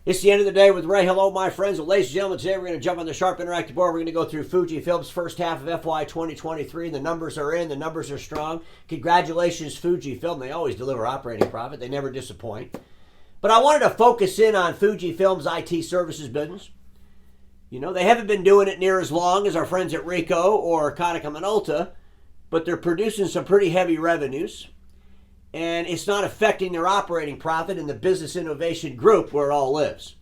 It's the end of the day with Ray. Hello, my friends. Well, ladies and gentlemen, today we're going to jump on the Sharp Interactive board. We're going to go through Fujifilm's first half of FY23. The numbers are in. The numbers are strong. Congratulations, Fujifilm. They always deliver operating profit. They never disappoint. But I wanted to focus in on Fujifilm's IT services business. You know, they haven't been doing it near as long as our friends at Ricoh or Konica Minolta, but they're producing some pretty heavy revenues. And it's not affecting their operating profit in the business innovation group where it all lives.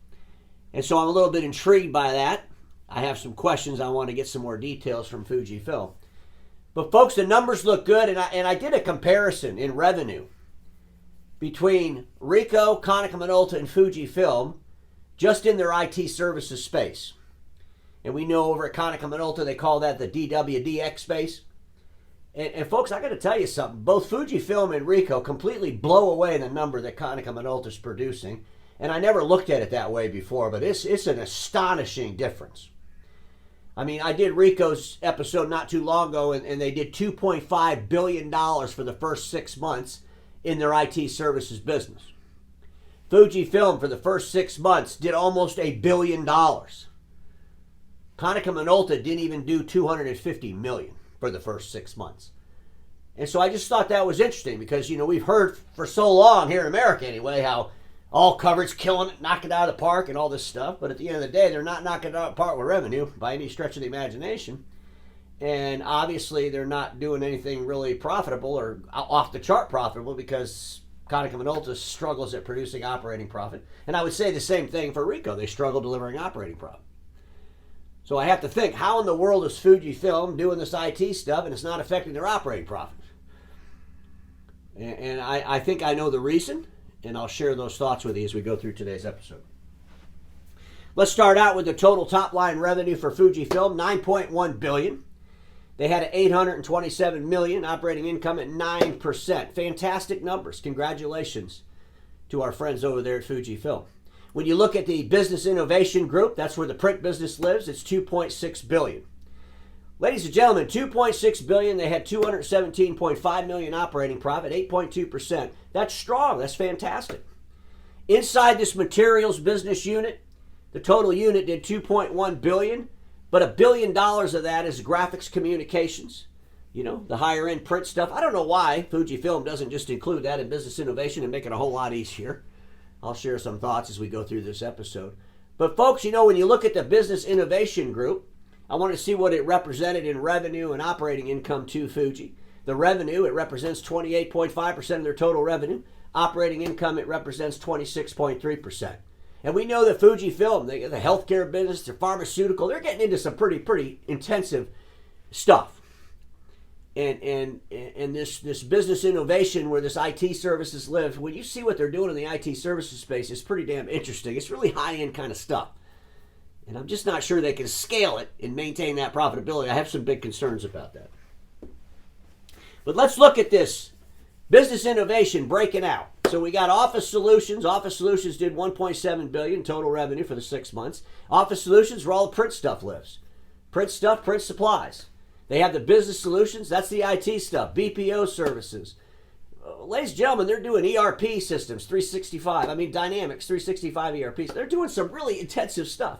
And so I'm a little bit intrigued by that. I have some questions. I want to get some more details from Fujifilm. But folks, the numbers look good, and I did a comparison in revenue between Ricoh, Konica Minolta, and Fujifilm just in their IT services space. And we know over at Konica Minolta they call that the DWDX space. And folks, I got to tell you something. Both Fujifilm and Ricoh completely blow away the number that Konica Minolta is producing. And I never looked at it that way before, but it's an astonishing difference. I mean, I did Ricoh's episode not too long ago, and they did $2.5 billion for the first 6 months in their IT services business. Fujifilm, for the first 6 months, did almost $1 billion. Konica Minolta didn't even do $250 million for the first 6 months. And so I just thought that was interesting because, you know, we've heard for so long here in America anyway how all coverage killing it, knocking it out of the park and all this stuff. But at the end of the day, they're not knocking it out of the park with revenue by any stretch of the imagination. And obviously they're not doing anything really profitable or off the chart profitable because Konica Minolta struggles at producing operating profit. And I would say the same thing for Ricoh. They struggle delivering operating profit. So I have to think, how in the world is Fujifilm doing this IT stuff and it's not affecting their operating profit? And I think I know the reason, and I'll share those thoughts with you as we go through today's episode. Let's start out with the total top-line revenue for Fujifilm, $9.1 billion. They had $827 million, operating income at 9%. Fantastic numbers. Congratulations to our friends over there at Fujifilm. When you look at the business innovation group, that's where the print business lives, it's $2.6 billion. Ladies and gentlemen, $2.6 billion, they had $217.5 million operating profit, 8.2%. That's strong, that's fantastic. Inside this materials business unit, the total unit did $2.1 billion, but $1 billion of that is graphics communications. You know, the higher end print stuff. I don't know why Fujifilm doesn't just include that in business innovation and make it a whole lot easier. I'll share some thoughts as we go through this episode. But folks, you know, when you look at the business innovation group, I want to see what it represented in revenue and operating income to Fuji. The revenue, it represents 28.5% of their total revenue. Operating income, it represents 26.3%. And we know that Fujifilm, the healthcare business, the pharmaceutical, they're getting into some pretty intensive stuff. And this business innovation where this IT services live, when you see what they're doing in the IT services space, it's pretty damn interesting. It's really high-end kind of stuff. And I'm just not sure they can scale it and maintain that profitability. I have some big concerns about that. But let's look at this business innovation breaking out. So we got Office Solutions. Office Solutions did $1.7 billion total revenue for the 6 months. Office Solutions, where all the print stuff lives. Print stuff, print supplies. They have the business solutions. That's the IT stuff. BPO services. Ladies and gentlemen, they're doing ERP systems, 365. I mean, Dynamics, 365 ERPs. They're doing some really intensive stuff.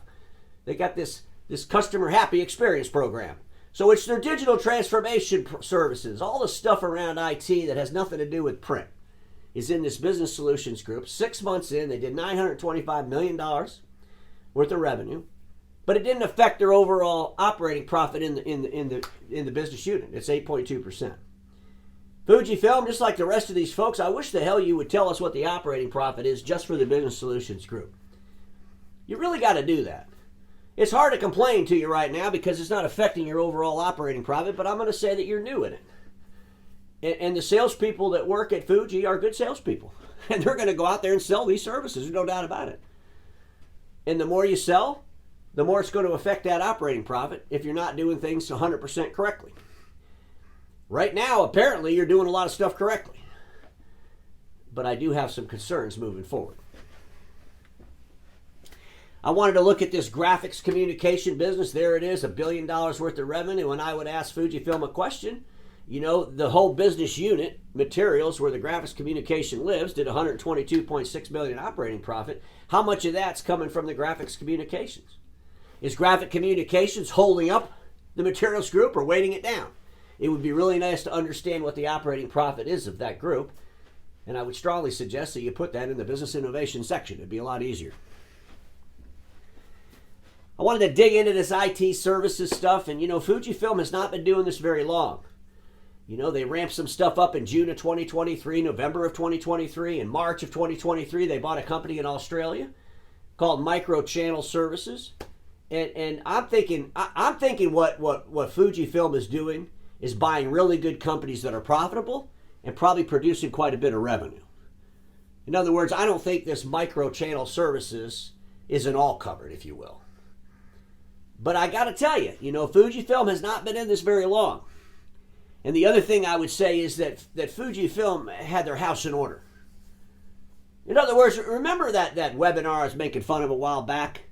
They got this customer happy experience program. So it's their digital transformation services. All the stuff around IT that has nothing to do with print is in this business solutions group. 6 months in, they did $925 million worth of revenue. But it didn't affect their overall operating profit in the business unit. It's 8.2%. Fujifilm, just like the rest of these folks, I wish the hell you would tell us what the operating profit is just for the business solutions group. You really got to do that. It's hard to complain to you right now because it's not affecting your overall operating profit, but I'm going to say that you're new in it. And the salespeople that work at Fuji are good salespeople. And they're going to go out there and sell these services. There's no doubt about it. And the more you sell, the more it's going to affect that operating profit if you're not doing things 100% correctly. Right now, apparently, you're doing a lot of stuff correctly. But I do have some concerns moving forward. I wanted to look at this graphics communication business. There it is, $1 billion worth of revenue. And I would ask Fujifilm a question. You know, the whole business unit, materials, where the graphics communication lives, did $122.6 million operating profit. How much of that's coming from the graphics communications? Is graphic communications holding up the materials group or weighting it down? It would be really nice to understand what the operating profit is of that group. And I would strongly suggest that you put that in the business innovation section. It'd be a lot easier. I wanted to dig into this IT services stuff. And, you know, Fujifilm has not been doing this very long. You know, they ramped some stuff up in June of 2023, November of 2023. In March of 2023, they bought a company in Australia called Micro Channel Services. And I'm thinking what Fujifilm is doing is buying really good companies that are profitable and probably producing quite a bit of revenue. In other words, I don't think this Micro Channel Services is an all covered, if you will. But I got to tell you, you know, Fujifilm has not been in this very long. And the other thing I would say is that Fujifilm had their house in order. In other words, remember that webinar I was making fun of a while back?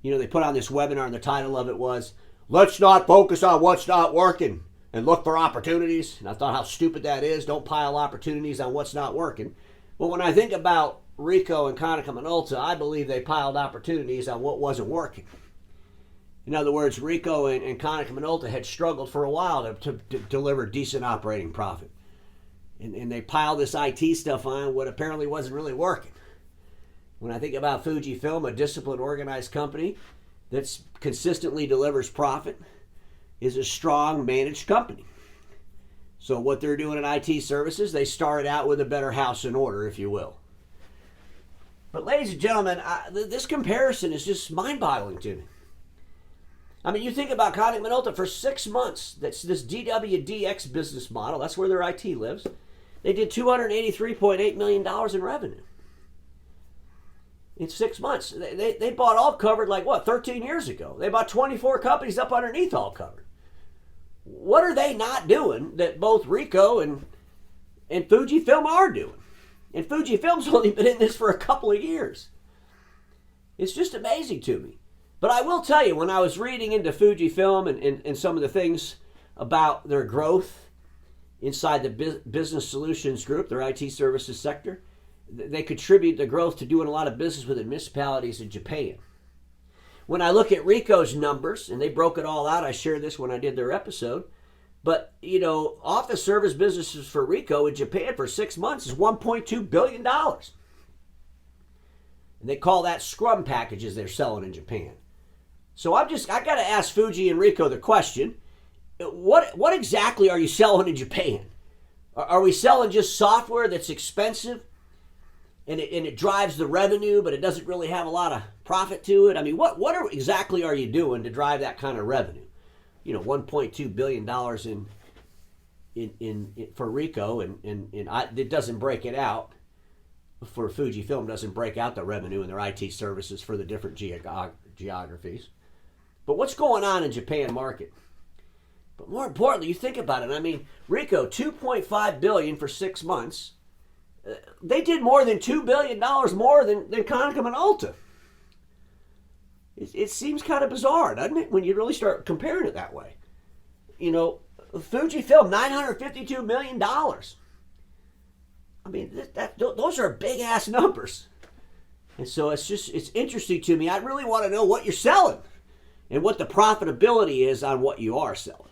You know, they put on this webinar and the title of it was, "Let's not focus on what's not working and look for opportunities." And I thought how stupid that is. Don't pile opportunities on what's not working. But when I think about Ricoh and Konica Minolta, I believe they piled opportunities on what wasn't working. In other words, Ricoh and Konica Minolta had struggled for a while to deliver decent operating profit. And they piled this IT stuff on what apparently wasn't really working. When I think about Fujifilm, a disciplined, organized company that consistently delivers profit, is a strong, managed company. So what they're doing in IT services, they started out with a better house in order, if you will. But ladies and gentlemen, this comparison is just mind-boggling to me. I mean, you think about Konica Minolta for 6 months. That's this DWDX business model. That's where their IT lives. They did $283.8 million in revenue. In 6 months. They bought all covered like, 13 years ago. They bought 24 companies up underneath all covered. What are they not doing that both Ricoh and Fujifilm are doing? And Fujifilm's only been in this for a couple of years. It's just amazing to me. But I will tell you, when I was reading into Fujifilm and some of the things about their growth inside the business solutions group, their IT services sector, they contribute the growth to doing a lot of business with municipalities in Japan. When I look at Ricoh's numbers, and they broke it all out, I shared this when I did their episode, but, you know, office service businesses for Ricoh in Japan for 6 months is $1.2 billion. And they call that scrum packages they're selling in Japan. So I got to ask Fuji and Ricoh the question, what exactly are you selling in Japan? Are we selling just software that's expensive and it drives the revenue, but it doesn't really have a lot of profit to it? I mean, what exactly are you doing to drive that kind of revenue? You know, $1.2 billion in for Ricoh, and it doesn't break it out. For Fujifilm, doesn't break out the revenue in their IT services for the different geographies. But what's going on in Japan market? But more importantly, you think about it. I mean, Ricoh, $2.5 billion for 6 months. They did more than $2 billion more than Konica Minolta. It seems kind of bizarre, doesn't it, when you really start comparing it that way? You know, Fujifilm, $952 million. I mean, those are big-ass numbers. And so it's interesting to me. I really want to know what you're selling and what the profitability is on what you are selling.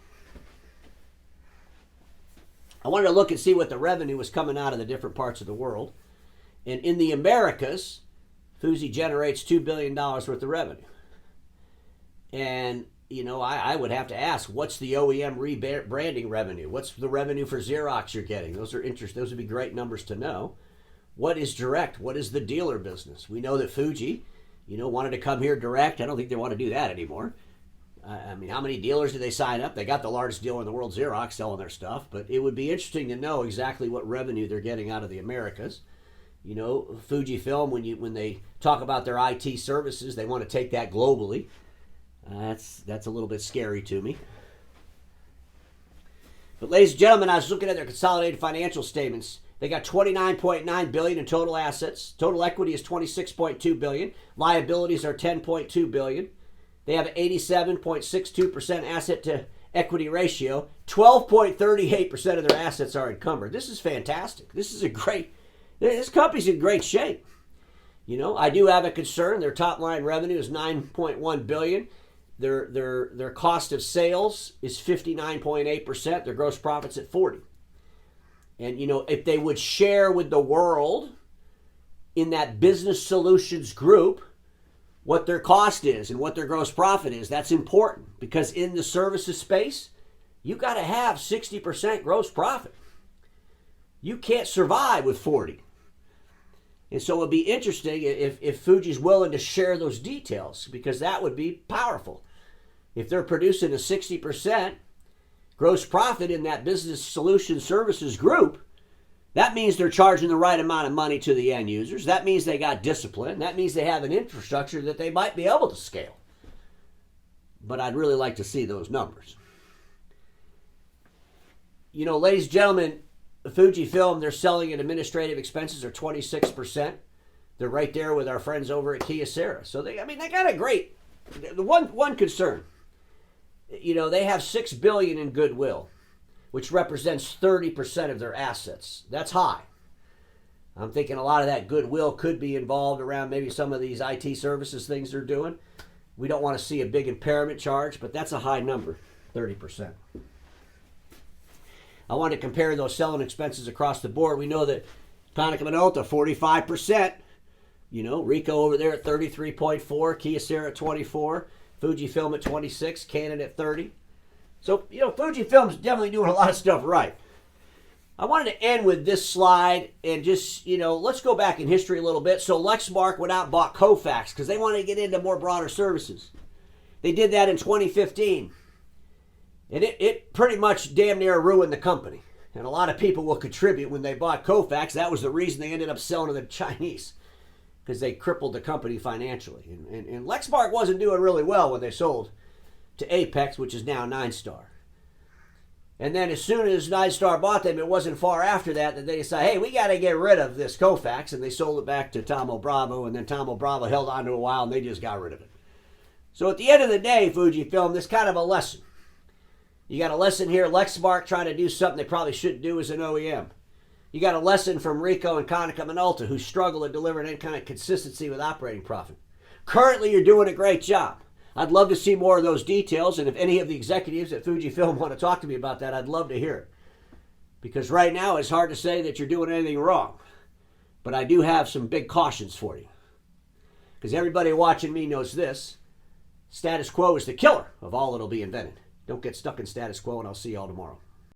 I wanted to look and see what the revenue was coming out of the different parts of the world. And in the Americas, Fuji generates $2 billion worth of revenue. And, you know, I would have to ask, what's the OEM rebranding revenue? What's the revenue for Xerox you're getting? Those are interesting. Those would be great numbers to know. What is direct? What is the dealer business? We know that Fuji, you know, wanted to come here direct. I don't think they want to do that anymore. I mean, how many dealers did they sign up? They got the largest dealer in the world, Xerox, selling their stuff. But it would be interesting to know exactly what revenue they're getting out of the Americas. You know, Fujifilm, when they talk about their IT services, they want to take that globally. That's a little bit scary to me. But ladies and gentlemen, I was looking at their consolidated financial statements. They got $29.9 billion in total assets. Total equity is $26.2 billion. Liabilities are $10.2 billion. They have 87.62% asset to equity ratio. 12.38% of their assets are encumbered. This is fantastic. This company's in great shape. You know, I do have a concern. Their top line revenue is $9.1 billion. Their cost of sales is 59.8%. Their gross profit's at 40%. And, you know, if they would share with the world in that business solutions group what their cost is and what their gross profit is, that's important. Because in the services space, you got to have 60% gross profit. You can't survive with 40%. And so it would be interesting if Fuji's willing to share those details, because that would be powerful. If they're producing a 60% gross profit in that business solution services group, that means they're charging the right amount of money to the end users. That means they got discipline. That means they have an infrastructure that they might be able to scale. But I'd really like to see those numbers. You know, ladies and gentlemen, FUJIFILM, their selling and administrative expenses are 26%. They're right there with our friends over at Kyocera. So they got a great. The one concern, you know, they have $6 billion in goodwill, which represents 30% of their assets. That's high. I'm thinking a lot of that goodwill could be involved around maybe some of these IT services things they're doing. We don't want to see a big impairment charge, but that's a high number, 30%. I want to compare those selling expenses across the board. We know that Konica Minolta, 45%. You know, Ricoh over there at 33.4, Kyocera at 24, FUJIFILM at 26, Canon at 30. So, you know, FUJIFILM's definitely doing a lot of stuff right. I wanted to end with this slide and just, you know, let's go back in history a little bit. So Lexmark went out and bought Kofax because they wanted to get into more broader services. They did that in 2015. And it pretty much damn near ruined the company. And a lot of people will contribute when they bought Kofax. That was the reason they ended up selling to the Chinese, because they crippled the company financially. And Lexmark wasn't doing really well when they sold to Apex, which is now 9-Star. And then as soon as 9-Star bought them, it wasn't far after that they decided, hey, we got to get rid of this Kofax. And they sold it back to Tomo Bravo. And then Tomo Bravo held on to it a while, and they just got rid of it. So at the end of the day, Fujifilm, this kind of a lesson. You got a lesson here, Lexmark trying to do something they probably shouldn't do as an OEM. You got a lesson from Ricoh and Konica Minolta, who struggle at delivering any kind of consistency with operating profit. Currently, you're doing a great job. I'd love to see more of those details, and if any of the executives at Fujifilm want to talk to me about that, I'd love to hear it. Because right now, it's hard to say that you're doing anything wrong. But I do have some big cautions for you. Because everybody watching me knows this. Status quo is the killer of all that'll be invented. Don't get stuck in status quo, and I'll see you all tomorrow.